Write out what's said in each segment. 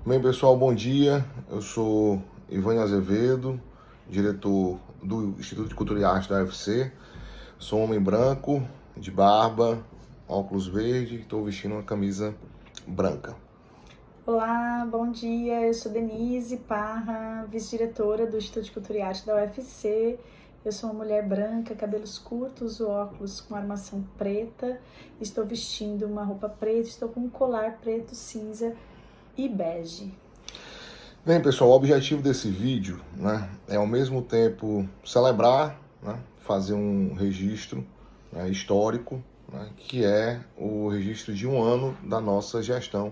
Bem, pessoal, bom dia. Eu sou Ivan Azevedo, diretor do Instituto de Cultura e Arte da UFC. Sou um homem branco, de barba, óculos verde, estou vestindo uma camisa branca. Olá, bom dia. Eu sou Denise Parra, vice-diretora do Instituto de Cultura e Arte da UFC. Eu sou uma mulher branca, cabelos curtos, óculos com armação preta. Estou vestindo uma roupa preta, estou com um colar preto, cinza e bege. Bem, pessoal, o objetivo desse vídeo, é ao mesmo tempo celebrar, fazer um registro, histórico, que é o registro de um ano da nossa gestão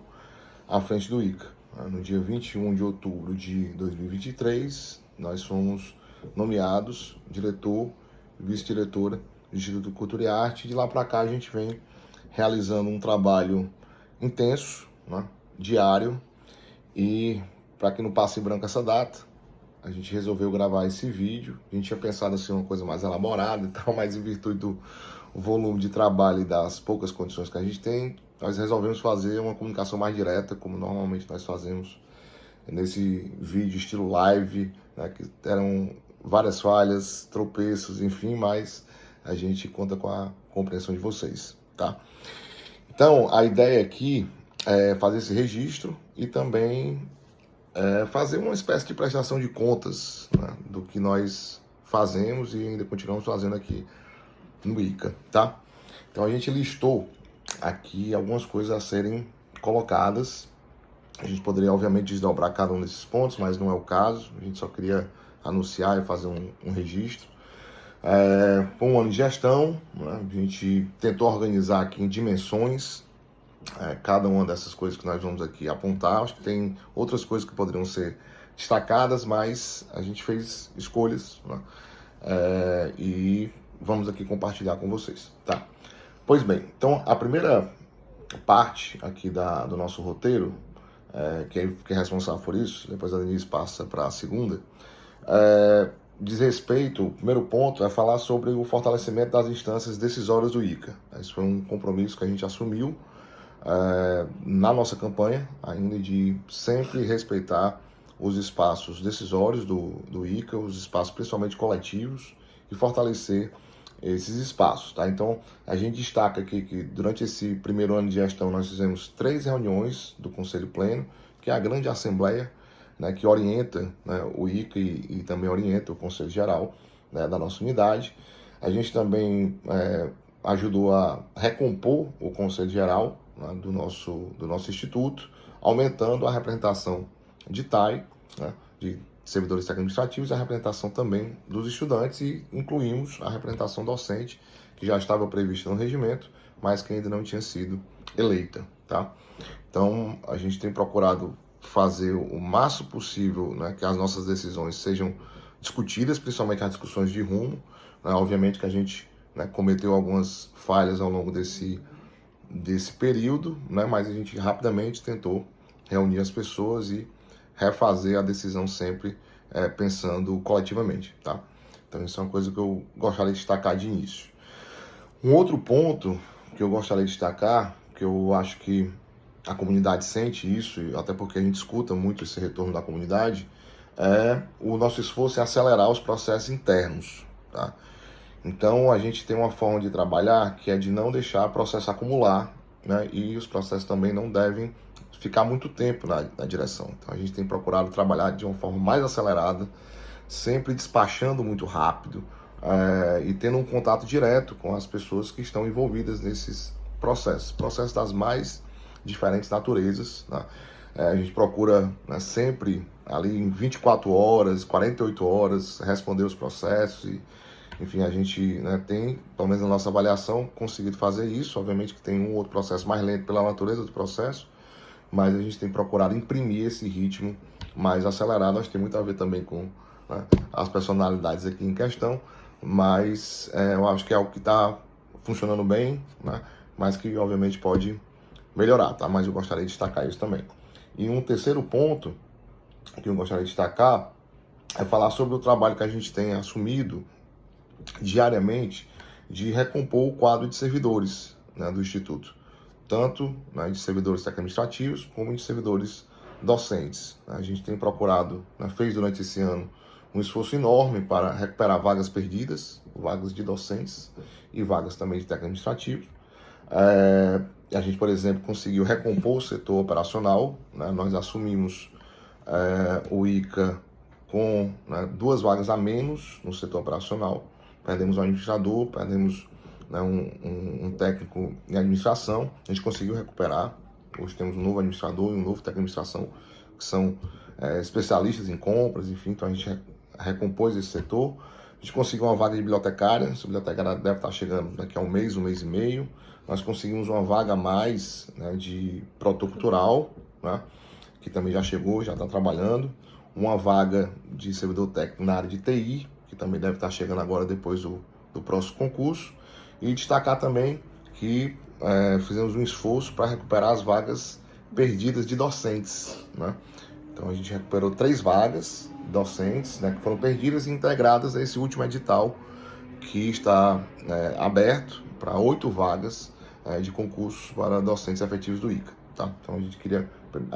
à frente do ICA. No dia 21 de outubro de 2023, nós fomos nomeados diretor e vice-diretora do Instituto de Cultura e Arte. De lá para cá a gente vem realizando um trabalho intenso, diário, e para que não passe em branco essa data, a gente resolveu gravar esse vídeo. A gente tinha pensado assim uma coisa mais elaborada e tal, mas em virtude do volume de trabalho e das poucas condições que a gente tem, nós resolvemos fazer uma comunicação mais direta, como normalmente nós fazemos nesse vídeo estilo live, que eram várias falhas, tropeços, enfim, mas a gente conta com a compreensão de vocês, tá? Então, a ideia aqui é fazer esse registro e também fazer uma espécie de prestação de contas, do que nós fazemos e ainda continuamos fazendo aqui no ICA, tá? Então a gente listou aqui algumas coisas a serem colocadas. A gente poderia, obviamente, desdobrar cada um desses pontos, mas não é o caso. A gente só queria anunciar e fazer um registro. Foi um ano de gestão, a gente tentou organizar aqui em dimensões cada uma dessas coisas que nós vamos aqui apontar. Acho que tem outras coisas que poderiam ser destacadas, mas a gente fez escolhas, e vamos aqui compartilhar com vocês, tá? Pois bem, então a primeira parte aqui do nosso roteiro, que é responsável por isso, depois a Denise passa para a segunda, diz respeito, o primeiro ponto é falar sobre o fortalecimento das instâncias decisórias do ICA. Esse foi um compromisso que a gente assumiu na nossa campanha, ainda de sempre respeitar os espaços decisórios do ICA, os espaços principalmente coletivos, e fortalecer esses espaços, tá? Então, a gente destaca aqui que durante esse primeiro ano de gestão nós fizemos 3 reuniões do Conselho Pleno, que é a grande assembleia, que orienta, o ICA e também orienta o Conselho Geral, da nossa unidade. A gente também ajudou a recompor o Conselho Geral, do nosso instituto, aumentando a representação de TAI, de servidores técnicos administrativos, a representação também dos estudantes, e incluímos a representação docente, que já estava prevista no regimento, mas que ainda não tinha sido eleita, tá? Então, a gente tem procurado fazer o máximo possível, que as nossas decisões sejam discutidas, principalmente as discussões de rumo. Obviamente que a gente cometeu algumas falhas ao longo desse período, mas a gente rapidamente tentou reunir as pessoas e refazer a decisão sempre pensando coletivamente, tá? Então isso é uma coisa que eu gostaria de destacar de início. Um outro ponto que eu gostaria de destacar, que eu acho que a comunidade sente isso, até porque a gente escuta muito esse retorno da comunidade, é o nosso esforço em acelerar os processos internos, tá? Então a gente tem uma forma de trabalhar que é de não deixar o processo acumular, e os processos também não devem ficar muito tempo na direção. Então a gente tem procurado trabalhar de uma forma mais acelerada, sempre despachando muito rápido, e tendo um contato direto com as pessoas que estão envolvidas nesses processos das mais diferentes naturezas, a gente procura sempre ali em 24 horas, 48 horas, responder os processos e, enfim, a gente tem, pelo menos na nossa avaliação, conseguido fazer isso. Obviamente que tem um outro processo mais lento pela natureza do processo, mas a gente tem procurado imprimir esse ritmo mais acelerado. Acho que tem muito a ver também com as personalidades aqui em questão, mas eu acho que é algo que está funcionando bem, mas que obviamente pode melhorar, tá? Mas eu gostaria de destacar isso também. E um terceiro ponto que eu gostaria de destacar é falar sobre o trabalho que a gente tem assumido diariamente de recompor o quadro de servidores do Instituto, tanto de servidores administrativos como de servidores docentes. A gente tem procurado, fez durante esse ano, um esforço enorme para recuperar vagas perdidas, vagas de docentes e vagas também de técnico administrativo. A gente, por exemplo, conseguiu recompor o setor operacional, nós assumimos o ICA com 2 vagas a menos no setor operacional, perdemos um administrador, perdemos um técnico em administração, a gente conseguiu recuperar. Hoje temos um novo administrador e um novo técnico de administração, que são especialistas em compras, enfim, então a gente recompôs esse setor. A gente conseguiu uma vaga de bibliotecária, essa bibliotecária deve estar chegando daqui a um mês e meio. Nós conseguimos uma vaga a mais de produtor cultural, que também já chegou, já está trabalhando. Uma vaga de servidor técnico na área de TI, que também deve estar chegando agora depois do próximo concurso. E destacar também que fizemos um esforço para recuperar as vagas perdidas de docentes. Então a gente recuperou 3 vagas docentes que foram perdidas e integradas a esse último edital que está aberto para 8 vagas de concurso para docentes efetivos do ICA. Tá? Então a gente queria,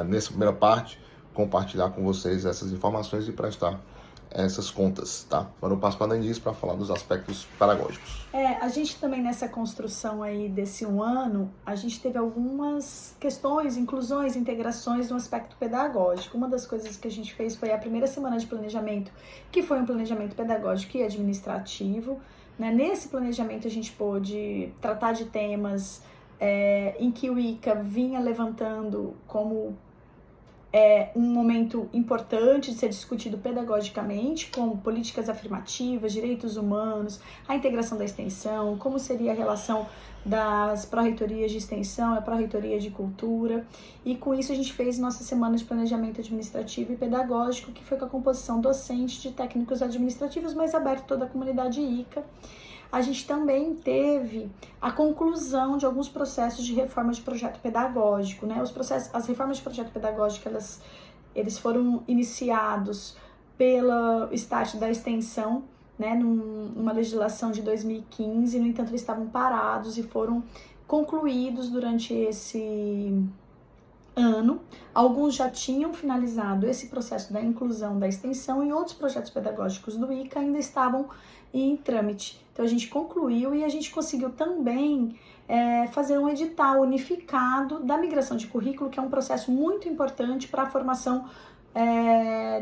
nessa primeira parte, compartilhar com vocês essas informações e prestar essas contas, tá? Agora eu passo para a Denise para falar dos aspectos pedagógicos. A gente também nessa construção aí desse um ano, a gente teve algumas questões, inclusões, integrações no aspecto pedagógico. Uma das coisas que a gente fez foi a primeira semana de planejamento, que foi um planejamento pedagógico e administrativo. Nesse planejamento a gente pôde tratar de temas em que o ICA vinha levantando como um momento importante de ser discutido pedagogicamente, como políticas afirmativas, direitos humanos, a integração da extensão, como seria a relação das pró-reitorias de extensão, a pró-reitoria de cultura, e com isso a gente fez nossa semana de planejamento administrativo e pedagógico, que foi com a composição docente de técnicos administrativos, mas aberto a toda a comunidade ICA. A gente também teve a conclusão de alguns processos de reforma de projeto pedagógico, as reformas de projeto pedagógico, eles foram iniciados pelo estágio da extensão, numa legislação de 2015, no entanto eles estavam parados e foram concluídos durante esse ano. Alguns já tinham finalizado esse processo da inclusão da extensão e outros projetos pedagógicos do ICA ainda estavam em trâmite. Então a gente concluiu e a gente conseguiu também fazer um edital unificado da migração de currículo, que é um processo muito importante para a formação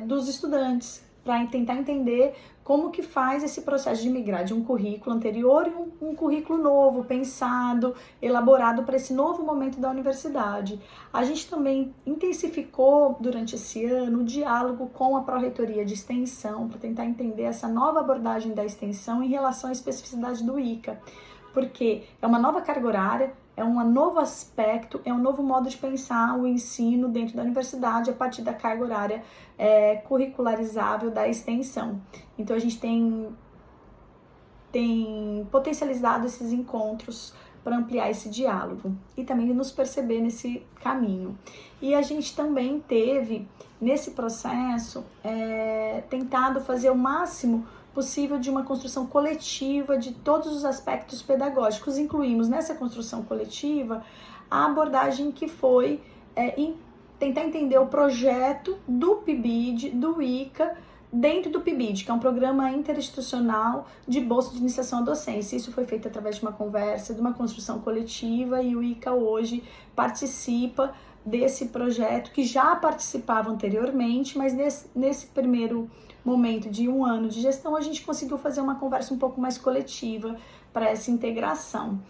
dos estudantes, para tentar entender como que faz esse processo de migrar de um currículo anterior e um currículo novo, pensado, elaborado para esse novo momento da universidade. A gente também intensificou durante esse ano o diálogo com a pró-reitoria de extensão para tentar entender essa nova abordagem da extensão em relação à especificidade do ICA, porque é uma nova carga horária, é um novo aspecto, é um novo modo de pensar o ensino dentro da universidade a partir da carga horária curricularizável da extensão. Então a gente tem potencializado esses encontros para ampliar esse diálogo e também nos perceber nesse caminho. E a gente também teve, nesse processo, tentado fazer o máximo possível de uma construção coletiva de todos os aspectos pedagógicos. Incluímos nessa construção coletiva a abordagem que foi tentar entender o projeto do PIBID, do ICA, dentro do PIBID, que é um programa interinstitucional de bolsa de iniciação à docência. Isso foi feito através de uma conversa, de uma construção coletiva, e o ICA hoje participa desse projeto, que já participava anteriormente, mas nesse primeiro momento de um ano de gestão, a gente conseguiu fazer uma conversa um pouco mais coletiva para essa integração.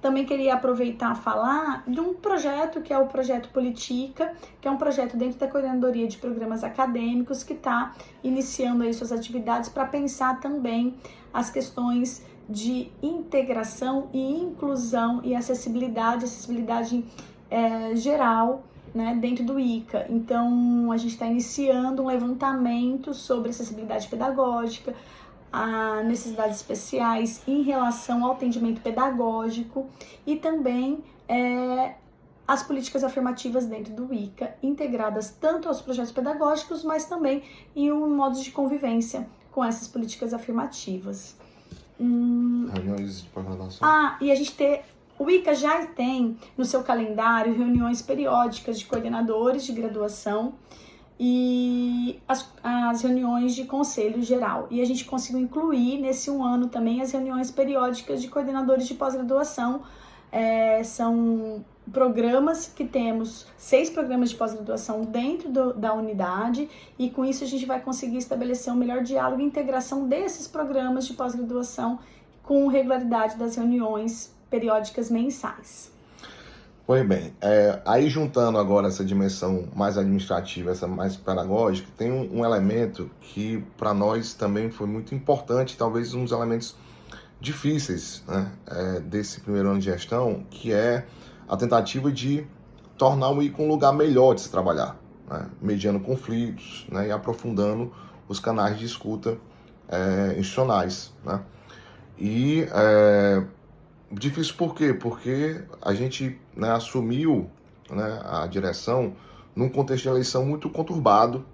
Também queria aproveitar e falar de um projeto que é o Projeto Politica, que é um projeto dentro da Coordenadoria de Programas Acadêmicos, que está iniciando aí suas atividades para pensar também as questões de integração e inclusão e acessibilidade geral, dentro do ICA. Então, a gente está iniciando um levantamento sobre acessibilidade pedagógica, a necessidades especiais em relação ao atendimento pedagógico e também as políticas afirmativas dentro do ICA, integradas tanto aos projetos pedagógicos, mas também em um modo de convivência com essas políticas afirmativas. Reuniões de programação. E a gente ter O ICA já tem no seu calendário reuniões periódicas de coordenadores de graduação e as reuniões de conselho geral. E a gente conseguiu incluir nesse um ano também as reuniões periódicas de coordenadores de pós-graduação. São programas que temos 6 programas de pós-graduação dentro da unidade, e com isso a gente vai conseguir estabelecer um melhor diálogo e integração desses programas de pós-graduação com regularidade das reuniões periódicas mensais. Pois bem, aí juntando agora essa dimensão mais administrativa, essa mais pedagógica, tem um elemento que para nós também foi muito importante, talvez um dos elementos difíceis, né, desse primeiro ano de gestão, que é a tentativa de tornar o ICA um lugar melhor de se trabalhar, né, mediando conflitos, né, e aprofundando os canais de escuta institucionais, né. E difícil por quê? Porque a gente, né, assumiu, né, a direção num contexto de eleição muito conturbado,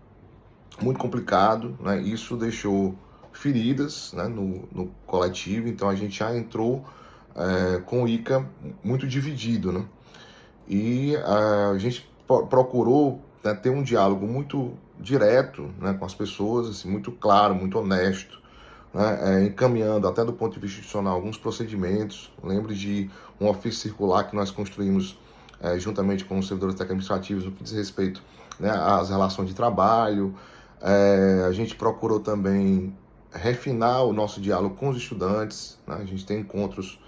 muito complicado, né. Isso deixou feridas, né, no coletivo, então a gente já entrou com o ICA muito dividido, né. E a gente procurou, né, ter um diálogo muito direto, né, com as pessoas, assim, muito claro, muito honesto, né, encaminhando até do ponto de vista institucional alguns procedimentos. Lembro de um ofício circular que nós construímos juntamente com os servidores técnico-administrativos no que diz respeito, né, às relações de trabalho. A gente procurou também refinar o nosso diálogo com os estudantes, né? A gente tem encontros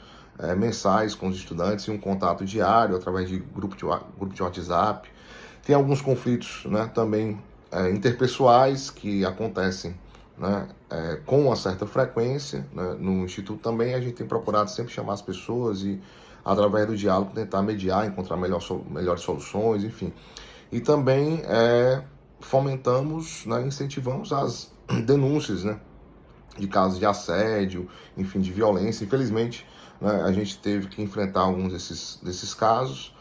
mensais com os estudantes e um contato diário através de grupo de WhatsApp. Tem alguns conflitos, né, também interpessoais que acontecem, né, com uma certa frequência, né. No Instituto também a gente tem procurado sempre chamar as pessoas e, através do diálogo, tentar mediar, encontrar melhores soluções, enfim. E também fomentamos, né, incentivamos as denúncias, né, de casos de assédio, enfim, de violência. Infelizmente, né, a gente teve que enfrentar alguns desses casos,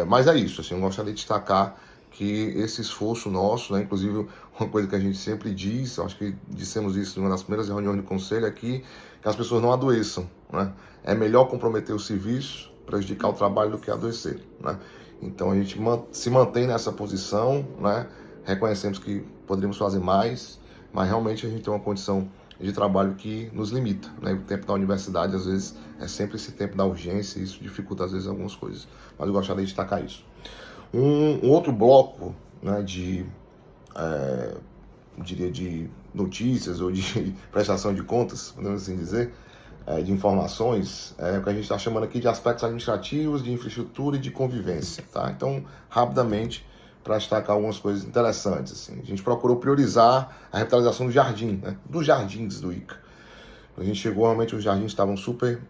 mas é isso, assim, eu gostaria de destacar que esse esforço nosso, né, inclusive uma coisa que a gente sempre diz, acho que dissemos isso em uma das primeiras reuniões do conselho aqui, que as pessoas não adoeçam, né? É melhor comprometer o serviço, prejudicar o trabalho, do que adoecer, né? Então a gente se mantém nessa posição, né? Reconhecemos que poderíamos fazer mais, mas realmente a gente tem uma condição de trabalho que nos limita, né? O tempo da universidade, às vezes, é sempre esse tempo da urgência, e isso dificulta, às vezes, algumas coisas. Mas eu gostaria de destacar isso. Um outro bloco, né, diria de notícias ou de prestação de contas, podemos assim dizer, de informações, o que a gente está chamando aqui de aspectos administrativos, de infraestrutura e de convivência, tá? Então, rapidamente, para destacar algumas coisas interessantes, assim, a gente procurou priorizar a revitalização do jardim, né, dos jardins do ICA. A gente chegou, realmente os jardins estavam super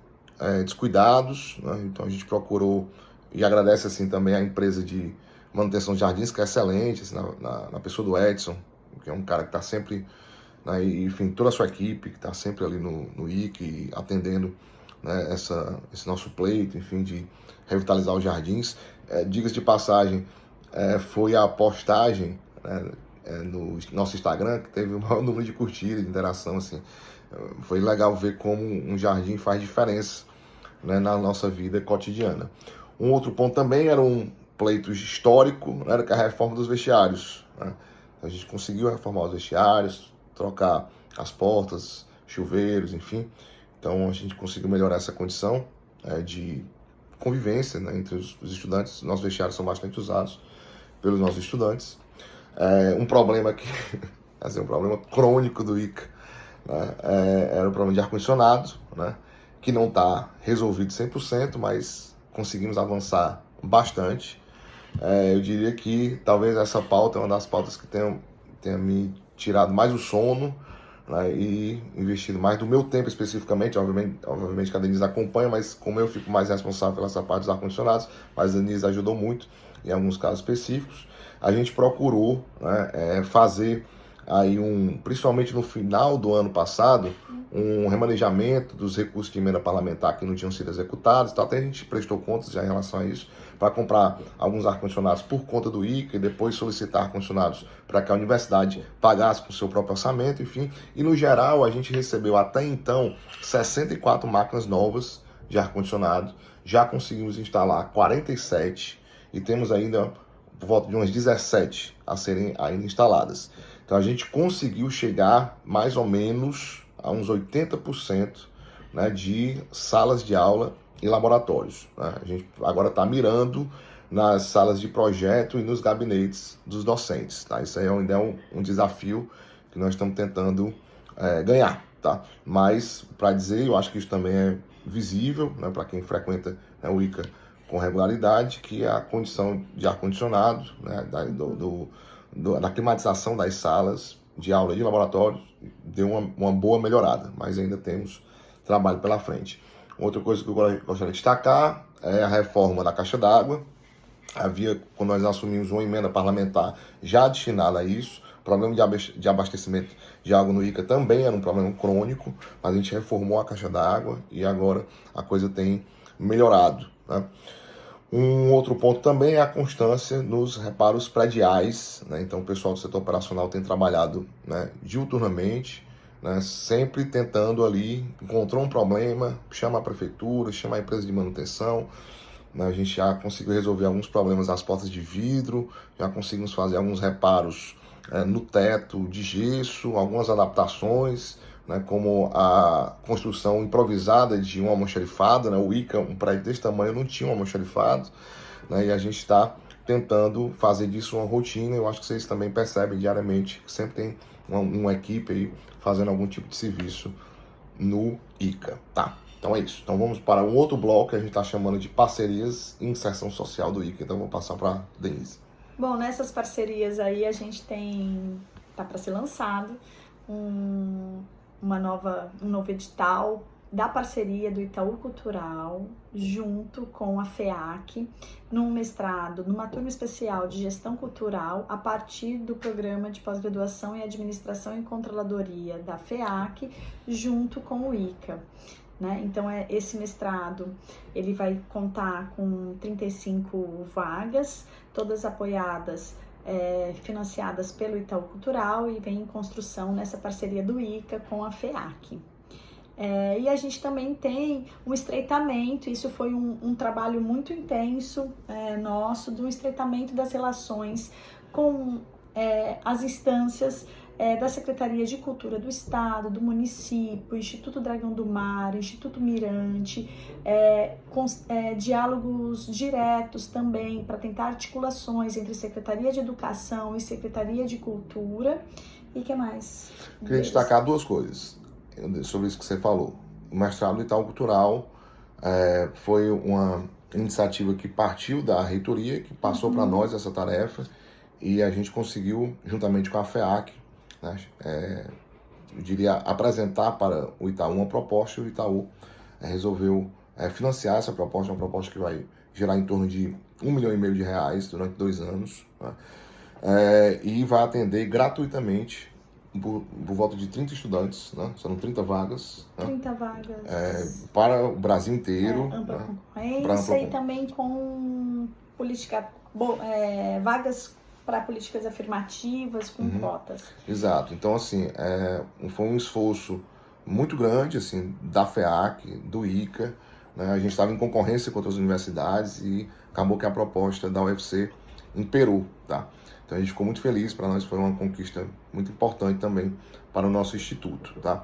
descuidados, né, então a gente procurou, e agradece assim também a empresa de manutenção de jardins, que é excelente, assim, na pessoa do Edson, que é um cara que está sempre, né, e, enfim, toda a sua equipe que está sempre ali no ICA e atendendo, né, esse nosso pleito, enfim, de revitalizar os jardins. Diga-se de passagem, foi a postagem, né, no nosso Instagram que teve o maior número de curtidas, de interação, assim. Foi legal ver como um jardim faz diferença, né, na nossa vida cotidiana. Um outro ponto também era um pleito histórico, era que a reforma dos vestiários, né? A gente conseguiu reformar os vestiários, trocar as portas, chuveiros, enfim. Então a gente conseguiu melhorar essa condição de convivência, né, entre os estudantes. Nossos vestiários são bastante usados pelos nossos estudantes. Um problema que, assim, um problema crônico do ICA, né, era o problema de ar-condicionado, né, que não está resolvido 100%, mas conseguimos avançar bastante. Eu diria que talvez essa pauta é uma das pautas que tenha me tirado mais o sono, né, e investido mais do meu tempo especificamente. Obviamente que a Denise acompanha, mas como eu fico mais responsável pela essa parte dos ar-condicionados, mas a Denise ajudou muito em alguns casos específicos. A gente procurou, né, fazer aí principalmente no final do ano passado, um remanejamento dos recursos de emenda parlamentar que não tinham sido executados. Então até a gente prestou contas já em relação a isso, para comprar alguns ar-condicionados por conta do ICA e depois solicitar ar-condicionados para que a universidade pagasse com o seu próprio orçamento, enfim. E no geral a gente recebeu até então 64 máquinas novas de ar-condicionado já conseguimos instalar 47 e temos ainda por volta de umas 17 a serem ainda instaladas. Então a gente conseguiu chegar mais ou menos a uns 80%, né, de salas de aula e laboratórios, né? A gente agora está mirando nas salas de projeto e nos gabinetes dos docentes, tá? Isso aí ainda é um desafio que nós estamos tentando ganhar, tá? Mas, para dizer, eu acho que isso também é visível, né, para quem frequenta, né, o ICA com regularidade, que a condição de ar-condicionado, né, da climatização das salas de aula e de laboratório deu uma boa melhorada, mas ainda temos trabalho pela frente. Outra coisa que eu gostaria de destacar é a reforma da caixa d'água. Havia, quando nós assumimos, uma emenda parlamentar já destinada a isso. O problema de abastecimento de água no ICA também era um problema crônico, mas a gente reformou a caixa d'água e agora a coisa tem melhorado, né? Um outro ponto também é a constância nos reparos prediais, né? Então o pessoal do setor operacional tem trabalhado, né, diuturnamente, né, sempre tentando ali, encontrou um problema, chama a prefeitura, chama a empresa de manutenção, né? A gente já conseguiu resolver alguns problemas das portas de vidro, já conseguimos fazer alguns reparos no teto de gesso, algumas adaptações, né, como a construção improvisada de um almoxarifado, né? O ICA, um prédio desse tamanho, não tinha um almoxarifado, né? E a gente está tentando fazer disso uma rotina. Eu acho que vocês também percebem diariamente que sempre tem uma equipe aí fazendo algum tipo de serviço no ICA, tá? Então é isso. Então vamos para um outro bloco que a gente está chamando de parcerias e inserção social do ICA. Então vou passar para a Denise. Bom, nessas parcerias aí a gente tá para ser lançado um novo edital da parceria do Itaú Cultural junto com a FEAC, num mestrado, numa turma especial de gestão cultural, a partir do programa de pós-graduação em administração e controladoria da FEAC, junto com o ICA, né? Então, esse mestrado, ele vai contar com 35 vagas, todas apoiadas, financiadas pelo Itaú Cultural, e vem em construção nessa parceria do ICA com a FEAC. E a gente também tem um estreitamento, isso foi um trabalho muito intenso nosso, do estreitamento das relações com as instâncias da Secretaria de Cultura do Estado, do município, Instituto Dragão do Mar, Instituto Mirante, com diálogos diretos também para tentar articulações entre Secretaria de Educação e Secretaria de Cultura. E o que mais? Queria destacar duas coisas sobre isso que você falou. O mestrado do Itaú Cultural foi uma iniciativa que partiu da reitoria, que passou para nós essa tarefa, e a gente conseguiu, juntamente com a FEAC, né, eu diria, apresentar para o Itaú uma proposta, e o Itaú resolveu financiar essa proposta, uma proposta que vai gerar em torno de R$1,5 milhão durante 2 anos, né, e vai atender gratuitamente por volta de 30 estudantes, né? São 30 vagas. 30 vagas. Para o Brasil inteiro. Ampla né? concorrência e também com vagas para políticas afirmativas com cotas. Exato. Então, assim, foi um esforço muito grande, assim, da FEAC, do ICA, né? A gente estava em concorrência com outras universidades e acabou que a proposta da UFC imperou, tá? Então a gente ficou muito feliz, para nós foi uma conquista muito importante também para o nosso instituto, tá?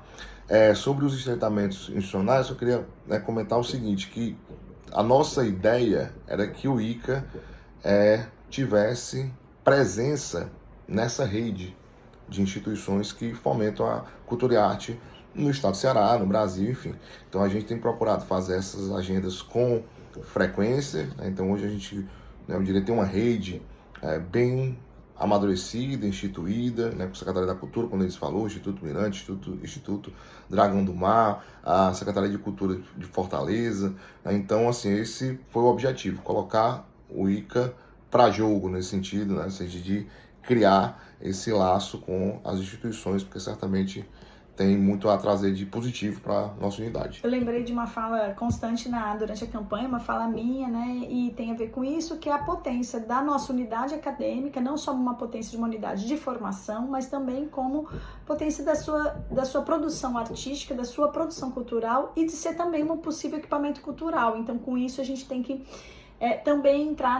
Sobre os estreitamentos institucionais, eu queria comentar o seguinte, que a nossa ideia era que o ICA tivesse presença nessa rede de instituições que fomentam a cultura e a arte no estado do Ceará, no Brasil, enfim. Então a gente tem procurado fazer essas agendas com frequência, né? Então hoje a gente, eu diria, tem uma rede bem amadurecida, instituída, né, com a Secretaria da Cultura, como eles falou, Instituto Mirante, Instituto Dragão do Mar, a Secretaria de Cultura de Fortaleza, né? Então, assim, esse foi o objetivo, colocar o ICA para jogo nesse sentido, né, ou seja, de criar esse laço com as instituições, porque certamente tem muito a trazer de positivo para a nossa unidade. Eu lembrei de uma fala constante durante a campanha, uma fala minha, né? E tem a ver com isso, que é a potência da nossa unidade acadêmica, não só uma potência de uma unidade de formação, mas também como potência da sua produção artística, da sua produção cultural e de ser também um possível equipamento cultural. Então, com isso, a gente tem que também entrar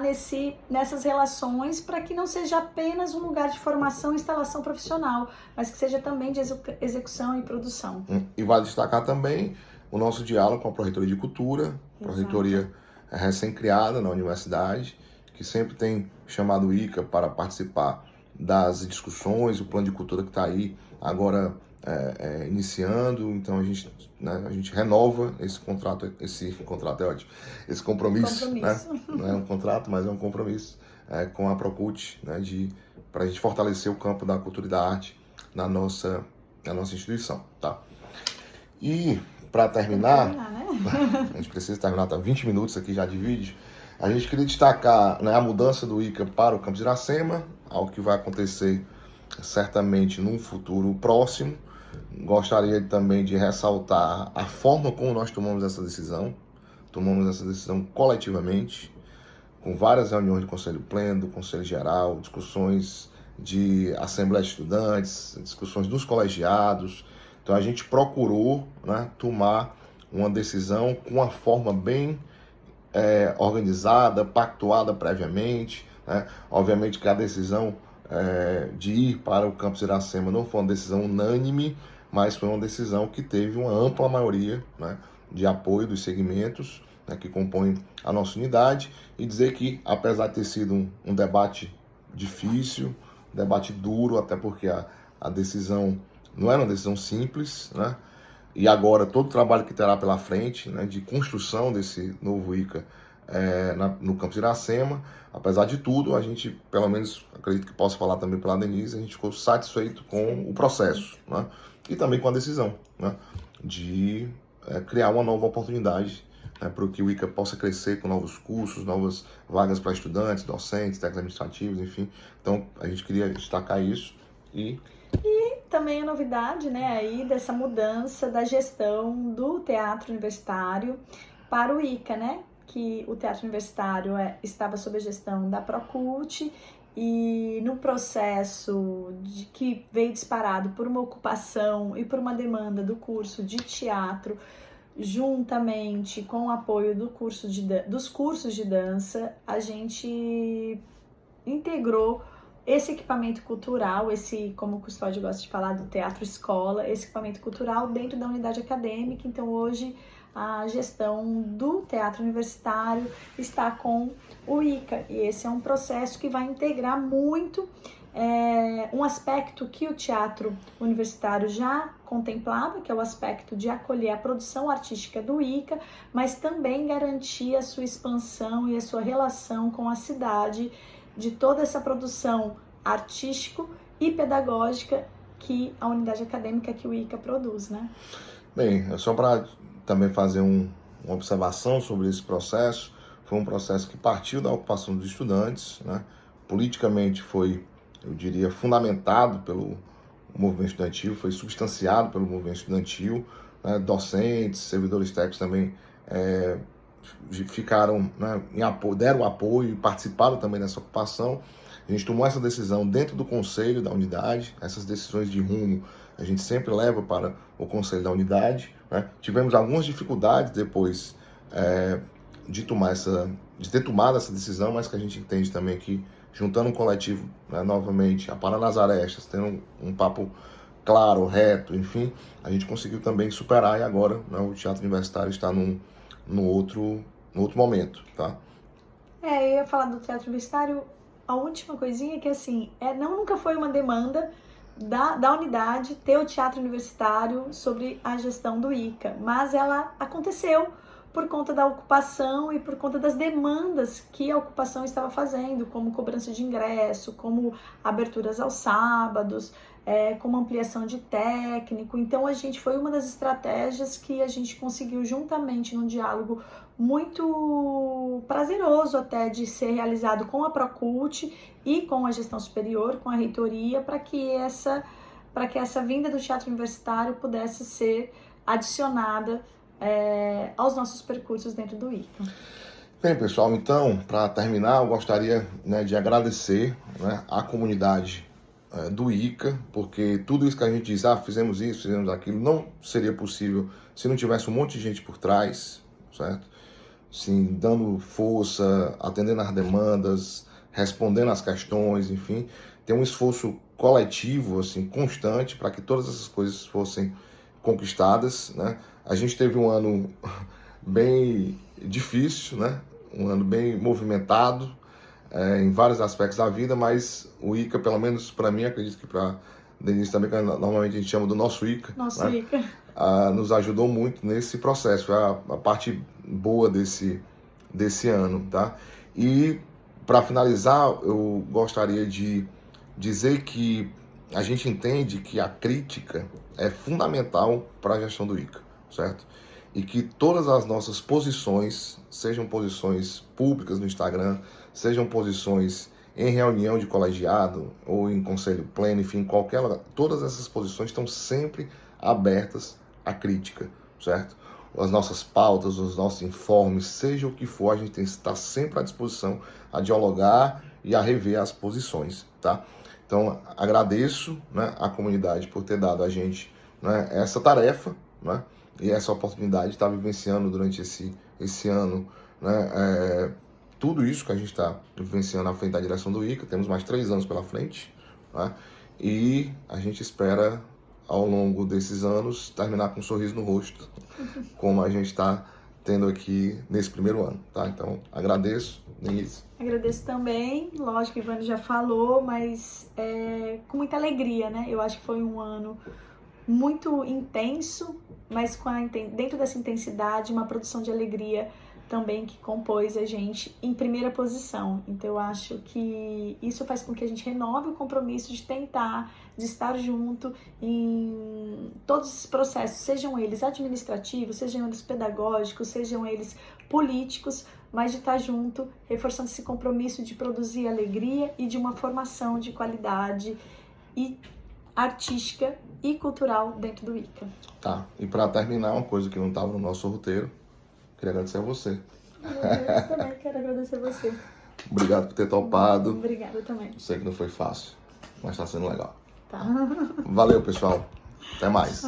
nessas relações para que não seja apenas um lugar de formação e instalação profissional, mas que seja também de execução e produção. E vale destacar também o nosso diálogo com a Pró-Reitoria de Cultura, Pró-Reitoria recém-criada na universidade, que sempre tem chamado o ICA para participar das discussões, o plano de cultura que está aí agora iniciando. Então a gente renova esse contrato é ótimo, esse compromisso. Né? Não é um contrato, mas é um compromisso com a Procult, né, para a gente fortalecer o campo da cultura e da arte na nossa instituição. Tá? E para terminar, né? A gente precisa terminar, tá 20 minutos aqui já de vídeo. A gente queria destacar, né, a mudança do ICA para o campus Iracema, algo que vai acontecer certamente num futuro próximo. Gostaria também de ressaltar a forma como nós tomamos essa decisão. Tomamos essa decisão coletivamente, com várias reuniões do Conselho Pleno, do Conselho Geral, discussões de Assembleia de Estudantes, discussões dos colegiados. Então a gente procurou, né, tomar uma decisão com uma forma bem organizada, pactuada previamente. Né? Obviamente que a decisão de ir para o campus Iracema não foi uma decisão unânime, mas foi uma decisão que teve uma ampla maioria, né, de apoio dos segmentos, né, que compõem a nossa unidade, e dizer que, apesar de ter sido um debate difícil, um debate duro, até porque a decisão não era uma decisão simples, né, e agora todo o trabalho que terá pela frente, né, de construção desse novo ICA no campus Iracema, apesar de tudo, a gente, pelo menos, acredito que posso falar também pela Denise, a gente ficou satisfeito com o processo, né? E também com a decisão, né, de criar uma nova oportunidade, né, para que o ICA possa crescer com novos cursos, novas vagas para estudantes, docentes, técnicos administrativos, enfim. Então, a gente queria destacar isso. E também a novidade, né, aí dessa mudança da gestão do teatro universitário para o ICA, né? Que o Teatro Universitário estava sob a gestão da Procult e no processo que veio disparado por uma ocupação e por uma demanda do curso de teatro, juntamente com o apoio dos cursos de dança, a gente integrou esse equipamento cultural, como o Custódio gosta de falar, do teatro escola, esse equipamento cultural dentro da unidade acadêmica. Então hoje a gestão do teatro universitário está com o ICA, e esse é um processo que vai integrar muito um aspecto que o teatro universitário já contemplava, que é o aspecto de acolher a produção artística do ICA, mas também garantir a sua expansão e a sua relação com a cidade, de toda essa produção artístico e pedagógica que a unidade acadêmica, que o ICA produz, né? Bem, é só para também fazer uma observação sobre esse processo. Foi um processo que partiu da ocupação dos estudantes, né? Politicamente foi, eu diria, fundamentado pelo movimento estudantil, foi substanciado pelo movimento estudantil, né? Docentes, servidores técnicos também ficaram, né, deram apoio e participaram também dessa ocupação. A gente tomou essa decisão dentro do conselho da unidade. Essas decisões de rumo a gente sempre leva para o conselho da unidade, né? Tivemos algumas dificuldades depois de ter tomado essa decisão, mas que a gente entende também que, juntando um coletivo, né, novamente, aparando as arestas, tendo um papo claro, reto, enfim, a gente conseguiu também superar, e agora, né, o Teatro Universitário está no outro momento, tá? Eu ia falar do Teatro Universitário, a última coisinha que, assim, nunca foi uma demanda da unidade ter o Teatro Universitário sobre a gestão do ICA, mas ela aconteceu por conta da ocupação e por conta das demandas que a ocupação estava fazendo, como cobrança de ingresso, como aberturas aos sábados, como ampliação de técnico. Então foi uma das estratégias que a gente conseguiu, juntamente num diálogo muito prazeroso até de ser realizado com a Procult e com a gestão superior, com a reitoria, para que para que essa vinda do teatro universitário pudesse ser adicionada aos nossos percursos dentro do ICA. Bem, pessoal, então, para terminar, eu gostaria, né, de agradecer, né, à comunidade do ICA, porque tudo isso que a gente diz, fizemos isso, fizemos aquilo, não seria possível se não tivesse um monte de gente por trás, certo? Sim, dando força, atendendo às demandas, respondendo às questões, enfim, tem um esforço coletivo, assim, constante para que todas essas coisas fossem conquistadas, né? A gente teve um ano bem difícil, né? Um ano bem movimentado em vários aspectos da vida, mas o ICA, pelo menos para mim, acredito que para Denise também, que normalmente a gente chama do nosso ICA, nosso né? ICA. Nos ajudou muito nesse processo, foi a parte boa desse ano, tá? E para finalizar, eu gostaria de dizer que a gente entende que a crítica é fundamental para a gestão do ICA, certo? E que todas as nossas posições, sejam posições públicas no Instagram, sejam posições em reunião de colegiado ou em conselho pleno, enfim, todas essas posições estão sempre abertas à crítica, certo? As nossas pautas, os nossos informes, seja o que for, a gente tem que estar sempre à disposição a dialogar e a rever as posições, tá? Então, agradeço, né, à comunidade por ter dado a gente, né, essa tarefa, né, e essa oportunidade de estar vivenciando durante esse ano, né, tudo isso que a gente está vivenciando à frente da direção do ICA. Temos mais 3 anos pela frente, né, e a gente espera, ao longo desses anos, terminar com um sorriso no rosto, como a gente está tendo aqui nesse primeiro ano, tá? Então, agradeço, Denise. Agradeço também, lógico que o Ivani já falou, mas com muita alegria, né? Eu acho que foi um ano muito intenso, mas dentro dessa intensidade, uma produção de alegria também que compôs a gente em primeira posição. Então eu acho que isso faz com que a gente renove o compromisso de tentar, de estar junto em todos esses processos, sejam eles administrativos, sejam eles pedagógicos, sejam eles políticos, mas de estar junto, reforçando esse compromisso de produzir alegria e de uma formação de qualidade e artística e cultural dentro do ICA. Tá, e para terminar, uma coisa que não estava no nosso roteiro, queria agradecer a você. Eu também quero agradecer a você. Obrigado por ter topado. Obrigada também. Sei que não foi fácil, mas está sendo legal. Tá. Valeu, pessoal. Até mais.